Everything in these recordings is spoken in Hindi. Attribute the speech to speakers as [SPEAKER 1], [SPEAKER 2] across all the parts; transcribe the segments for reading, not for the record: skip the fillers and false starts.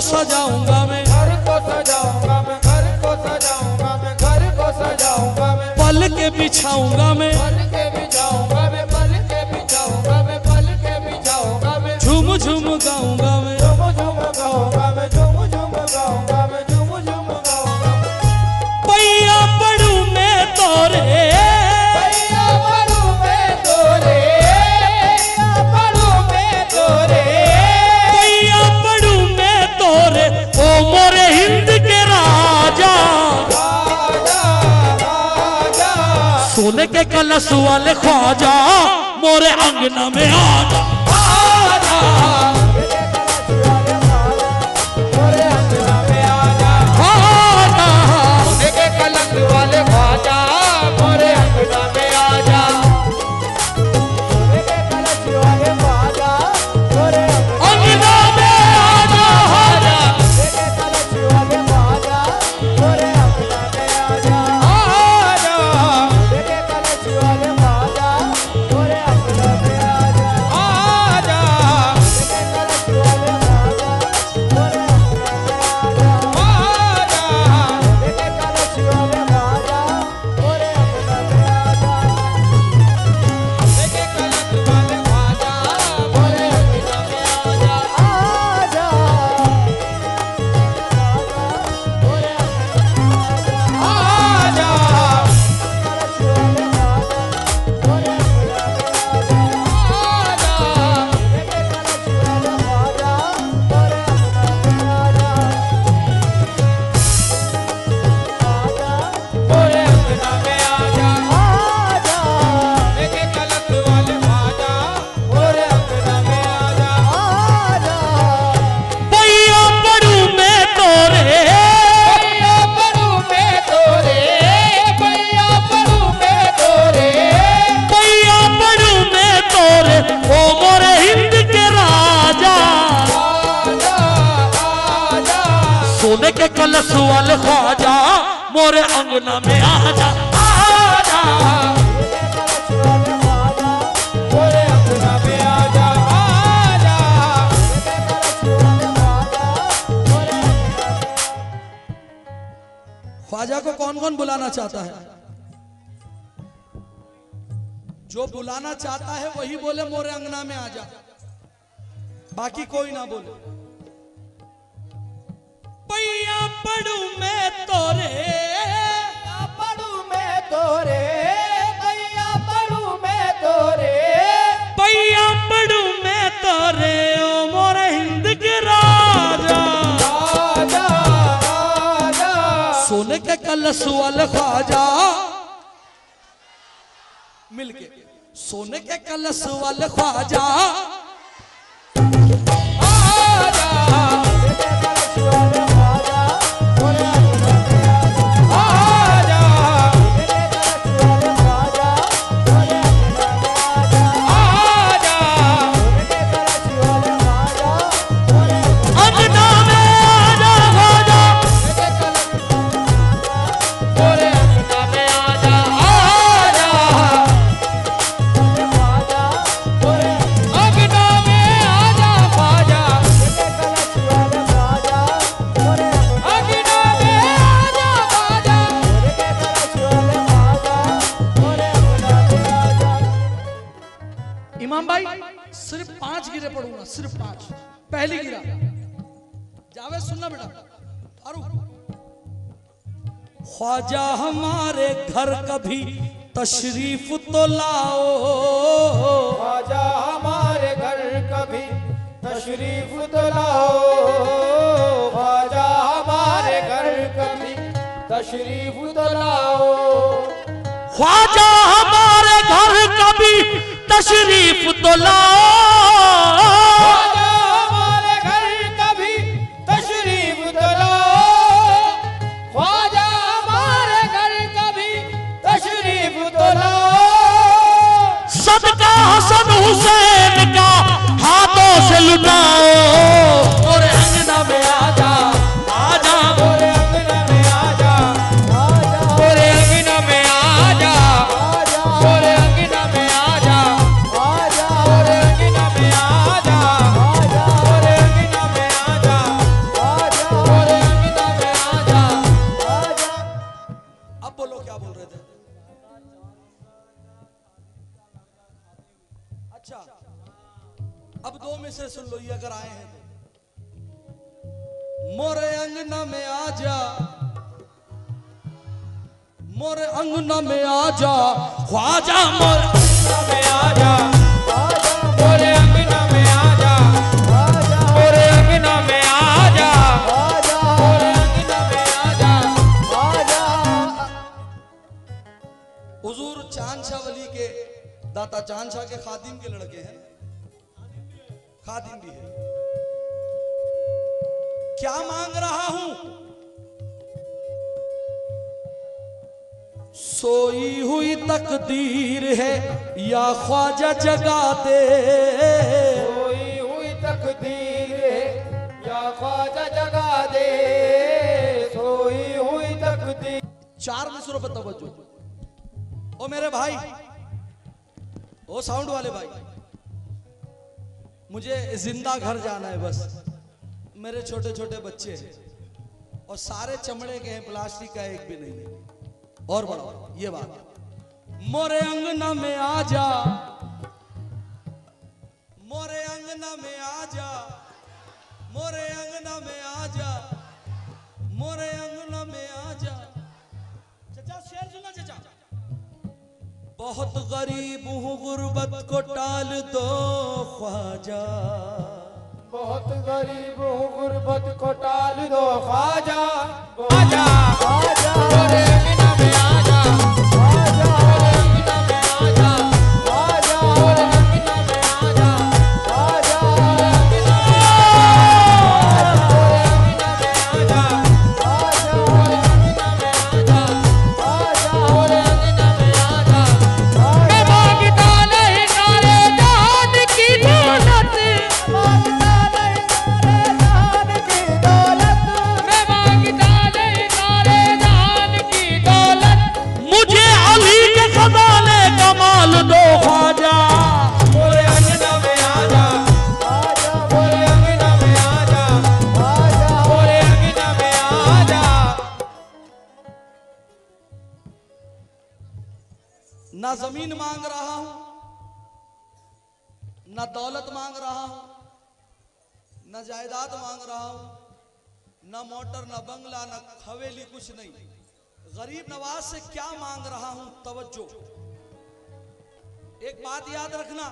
[SPEAKER 1] सजाऊंगा मैं, घर को सजाऊंगा मैं, घर को सजाऊंगा मैं, घर को सजाऊंगा मैं, पल के बिछाऊंगा मैं, पल के बिछाऊंगा मैं, पल के बिछाऊंगा मैं, पल के बिछाऊंगा मैं, झूम झूम गाऊंगा मैं, झूम झूम गाऊंगा मैं, झूम झूम गाऊंगा मैं, झूम झूम गाऊंगा मैं। पैया पड़ू मैं तोरे, पैया पड़ू मैं तोरे, पैया पड़ू मैं तोरे, पैया पड़ू मैं तोरे, ओ मोरे हिंद के राजा, राजा राजा, सोने के कलश वाले ख्वाजा, मोरे अंगना में आजा, आजा, मोरे अंगना में आजा, आजा, सोने के कलश वाले ख्वाजा, मोरे अंगना में आजा, सोने के कलश वाले ख्वाजा, मोरे अंगना में आजा, आजा, सोने के कलश वाले ख्वाजा, मोरे अंगना में आजा, आजा, सोने के कलश वाले ख्वाजा, मोरे अंगना में आजा, आजा, सोने के कलश वाले ख्वाजा, मोरे अंगना में आजा, आजा, सोने के कलश वाले ख्वाजा, मोरे अंगना में आजा, सोने के कलश वाले ख्वाजा, मोरे अंगना में आजा, आजा, मोरे आजा, कलश वाले ख्वाजा, मोरे अंगना में आजा, आजा, लेके कलश वाले ख्वाजा, मोरे अंगना में आजा, आजा, मोरे अंगना में आजा, आजा, लेके कलश वाले ख्वाजा, मोरे अंगना में आजा, आजा। पैया पड़ू मैं तोरे, पैया पड़ू मैं तोरे, पैया पड़ू मैं तोरे, पैया पड़ू मैं तोरे, ओ मोरे हिंद के राजा, राजा राजा, सोने के कलश वाले ख्वाजा, मोरे अंगना में आजा, आजा, सोने के कलश वाले ख्वाजा, मोरे अंगना में आजा, आजा, सोने के कलश वाले ख्वाजा, मोरे अंगना में। ख्वाजा को कौन कौन बुलाना चाहता है? जो बुलाना चाहता है वही बोले मोरे अंगना में आजा, बाकी कोई ना बोले। पैया पड़ू मैं तोरे, पैया पड़ू मैं तोरे, पैया पड़ू मैं तोरे, पैया पड़ू मैं तोरे, ओ मोरे हिंद के राजा, राजा राजा, सोने के कलश वाले ख्वाजा, मिलके सोने के कलश वाले ख्वाजा, आजा, सोने के कलश वाले ख्वाजा, मोरे अंगना में आजा, आजा, सोने के कलश वाले ख्वाजा, मोरे अंगना में आजा, आजा, सोने के कलश वाले ख्वाजा, मोरे अंगना में आजा, ख्वाजा, सोने के कलश मोरे अंगना में आजा, आजा, ख्वाजा, मोरे अंगना में आजा, ख्वाजा, लेके कलश वाले ख्वाजा, मोरे अंगना में आजा, ख्वाजा, लेके कलश वाले ख्वाजा, मोरे अंगना में आजा। इमाम भाई सिर्फ 5 गिरे पढ़ूंगा, सिर्फ 5। पहली गिरा जावे, सुनना बेटा, फारूक। ख्वाजा हमारे घर कभी तशरीफ तो लाओ, ख्वाजा हमारे घर कभी तशरीफ तो लाओ, ख्वाजा हमारे घर कभी तशरीफ तो लाओ।
[SPEAKER 2] ख्वाजा हमारे घर कभी तशरीफ तो लाओ।
[SPEAKER 1] ख्वाजा हमारे घर कभी तशरीफ तो लाओ। ख्वाजा हमारे घर कभी तशरीफ तो लाओ।
[SPEAKER 2] सदका हसन हुसैन का हाथों से लुटाओ।
[SPEAKER 1] मोरे अंगना में आजा,
[SPEAKER 2] आजा
[SPEAKER 1] मोरे अंगना में आजा, मोरे अंगना में आजा, मोरे अंगना में आजा, मोरे अंगना में आजा, मोरे अंगना में आजा, मोरे अंगना में आजा।
[SPEAKER 2] अब बोलो क्या बोल रहे थे? अच्छा, अब दो में से सुन लो ये अगर आए हैं तो। मोरे अंगना में आजा, मोरे अंगना में आजा, ख्वाजा मोरे
[SPEAKER 1] अंगना में आजा, मोरे अंगना में आजा, मोरे अंगना में आजा, मोरे अंगना में आजा।
[SPEAKER 2] हुजूर चांद शाह वली के दाता चांद शाह के खादिम के लड़के हैं, खादिम भी है। क्या मांग रहा हूं? सोई हुई तकदीर है या ख्वाजा जगा दे।
[SPEAKER 1] सोई हुई तकदीर है या ख्वाजा जगा दे। सोई हुई तकदीर।
[SPEAKER 2] 4 मिसरों पर तवज्जो। ओ मेरे भाई, ओ साउंड वाले भाई, मुझे जिंदा घर जाना है बस। मेरे छोटे छोटे बच्चे हैं और सारे चमड़े के हैं, प्लास्टिक का एक भी नहीं है। और बढ़ाओ ये बात। मोरे अंगना में आजा, मोरे अंगना में आजा, मोरे अंगना में आजा, मोरे अंगना में आजा। चचा शेर सुना चचा। बहुत गरीब हूँ गुर्बत को टाल दो ख्वाजा।
[SPEAKER 1] बहुत गरीब हूँ गुर्बत को टाल दो ख्वाजा। आजा आजा मोरे अंगना में आजा, आजा मोरे अंगना में आजा, आजा मोरे अंगना में आजा, आजा मोरे अंगना में आजा, मोरे अंगना में आजा, आजा मोरे अंगना में आजा, आजा मोरे अंगना में आजा। मैं मांगता नहीं सारे जान की दौलत,
[SPEAKER 2] मुझे अली के खजाने का माल दो ख्वाजा।
[SPEAKER 1] मोरे अंगना में आजा, आजा मोरे अंगना में आजा, आजा मोरे अंगना में आजा।
[SPEAKER 2] ना जमीन मांग रहा हूं, ना दौलत मांग रहा हूं, ना जायदाद मांग रहा हूं, ना मोटर, ना बंगला, ना हवेली, कुछ नहीं। गरीब नवाज से क्या मांग रहा हूं? तवज्जो। एक बात याद रखना,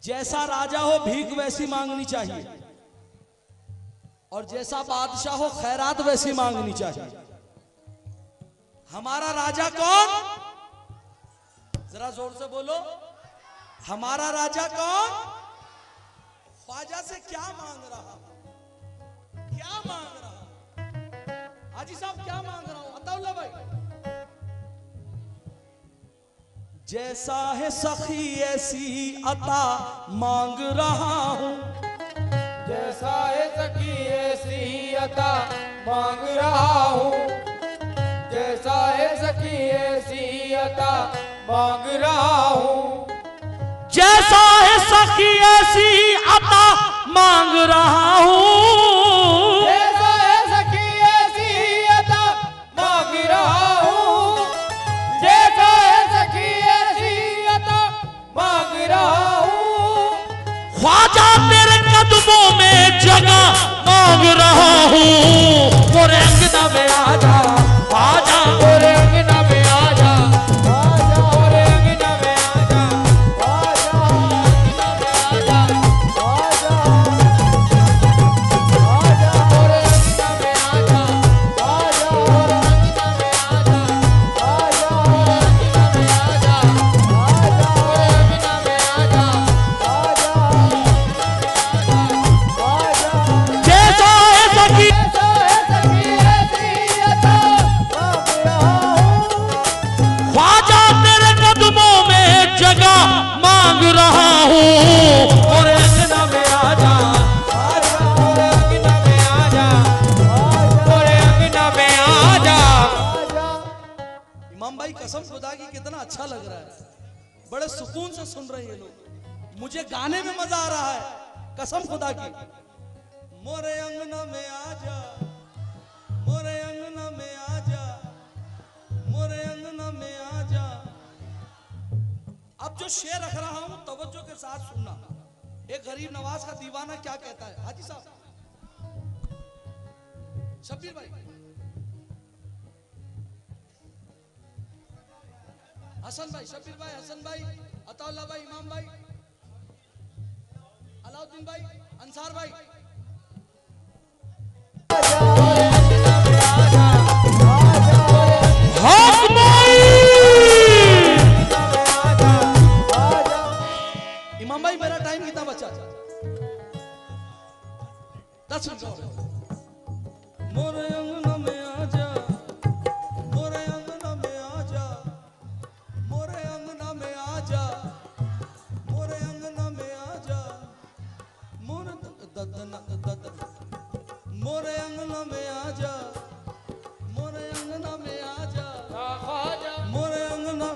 [SPEAKER 2] जैसा राजा हो भीख वैसी मांगनी चाहिए, और जैसा बादशाह हो खैरात वैसी मांगनी चाहिए। हमारा राजा कौन? जरा जोर से बोलो, हमारा राजा कौन? ख्वाजा से क्या मांग रहा? क्या मांग रहा? हाजी साहब क्या मांग रहा हूं? अताउल्ला भाई। जैसा है सखी ऐसी अता मांग रहा हूं।
[SPEAKER 1] जैसा है सखी ऐसी अता मांग रहा हूँ। जैसा है सखी ऐसी अता मांग रहा हूँ।
[SPEAKER 2] जैसा है सखी ऐसी अता मांग रहा हूं।
[SPEAKER 1] जैसा है सखी ऐसी अता मांग रहा हूँ। जैसा है सखी ऐसी अता मांग रहा हूँ।
[SPEAKER 2] ख्वाजा तेरे कदमों में जगह मांग रहा हूँ। मोरे अंगना में आजा, आजा
[SPEAKER 1] मोरे अंगना में आजा, आजा मोरे अंगना में आजा, आजा अंगना में आजा, आजा आजा मोरे अंगना में आजा, आजा मोरे
[SPEAKER 2] मांग रहा हूँ मोरे अंगना में आजा,
[SPEAKER 1] मोरे अंगना में आजा, मोरे अंगना में आजा।
[SPEAKER 2] इमाम भाई कसम खुदा की कितना अच्छा लग रहा है, बड़े सुकून से सुन रहे हैं ये लोग, मुझे गाने में मजा आ रहा है कसम खुदा की। मोरे अंगना में आजा, मोरे अंगना में आजा, मोरे अंगना में आजा। अब जो शेर रख रहा हूं तवज्जो के साथ सुनना। एक गरीब नवाज का दीवाना क्या कहता है, हाजी साहब, शब्बीर भाई, हसन भाई, शब्बीर भाई, हसन भाई, अताउल्लाह भाई, इमाम भाई, अलाउद्दीन भाई, अंसार भाई, इमाम भाई मेरा टाइम कितना बचा? 10 मिनट और। मोरे अंगना में आजा, मोरे अंगना में आजा, मोरे अंगना में आजा, मोरे अंगना में आजा, मोरे मोरे अंगना में आजा, मोरे अंगना में आजा, मोरे अंगना।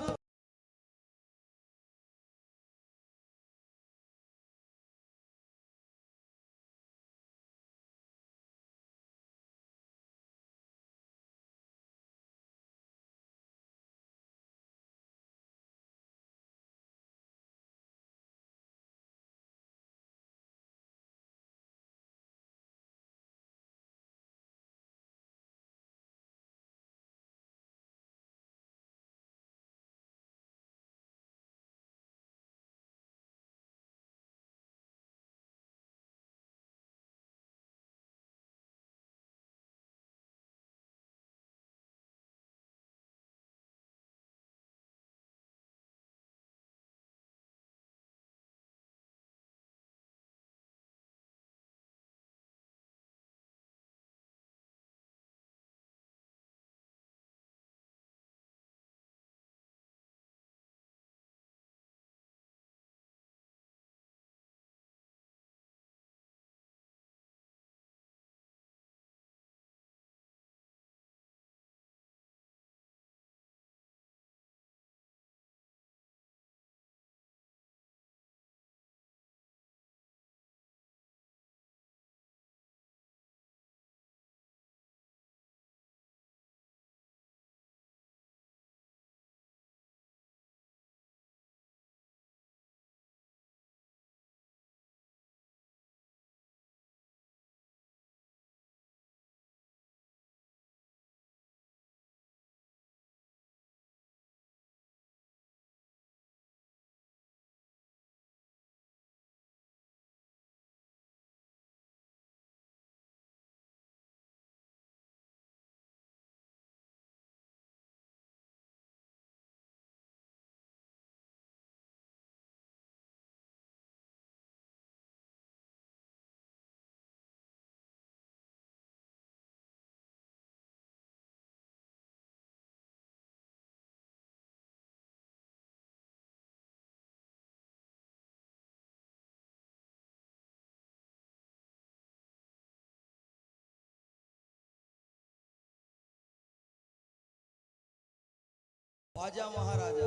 [SPEAKER 2] ख्वाजा महाराजा।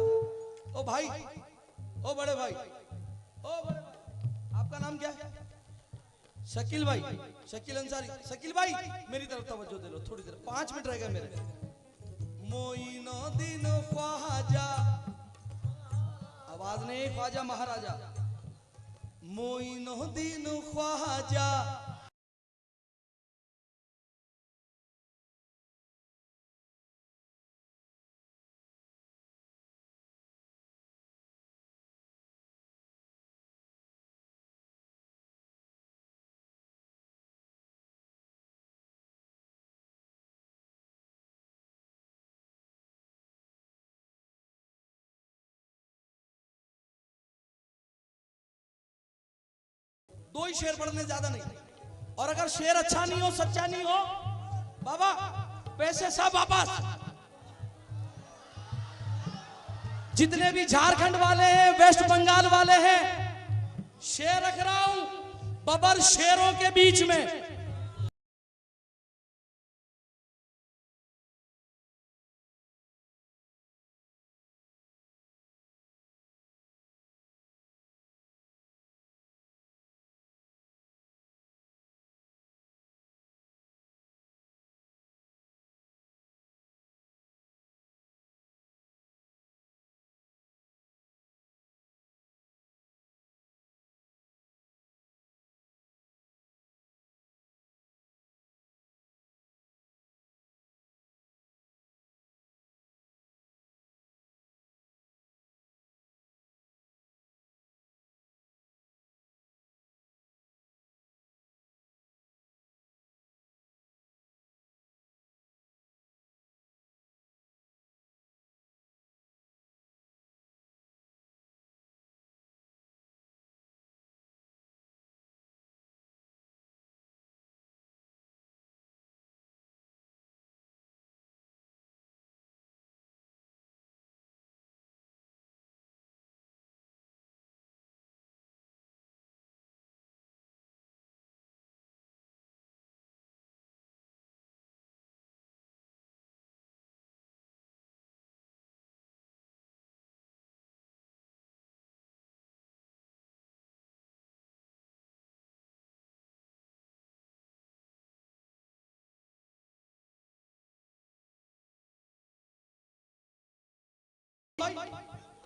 [SPEAKER 2] ओ भाई, ओ बड़े भाई, ओ बड़े भाई, आपका नाम क्या है? शकील भाई, शकील अंसारी। शकील भाई मेरी तरफ तवज्जो दे लो थोड़ी देर, 5 मिनट रह गए मेरे। मोइनो दिन ख्वाजा, आवाज नहीं, ख्वाजा महाराजा। मोइनो दिन ख्वाजा, दो ही शेर पढ़ने, ज्यादा नहीं। और अगर शेर अच्छा नहीं हो, सच्चा नहीं हो, बाबा पैसे सब वापस। जितने भी झारखंड वाले हैं, वेस्ट बंगाल वाले हैं, शेर रख रहा हूं बबर शेरों के बीच में।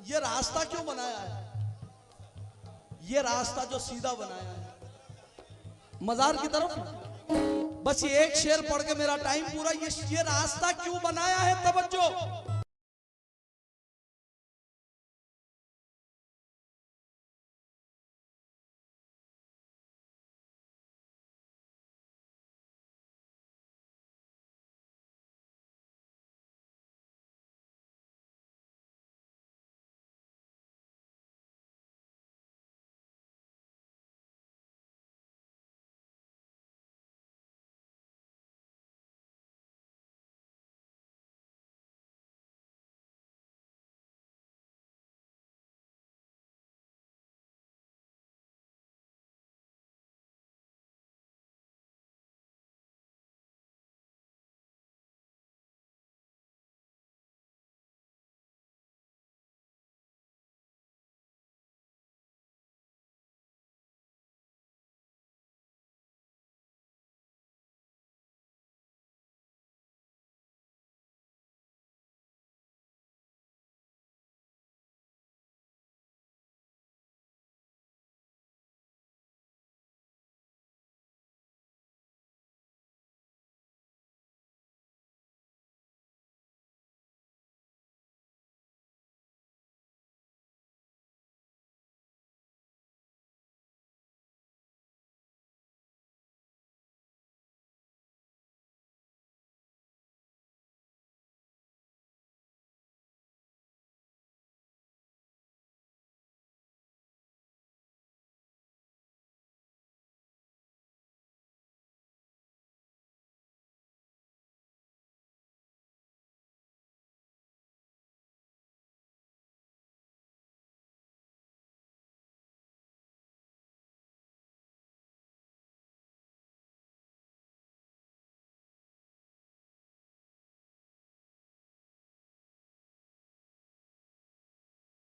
[SPEAKER 2] ये रास्ता क्यों बनाया है? ये रास्ता जो सीधा बनाया है मजार की तरफ, बस ये एक शेर पढ़ के मेरा टाइम पूरा। ये रास्ता क्यों बनाया है? तवज्जो।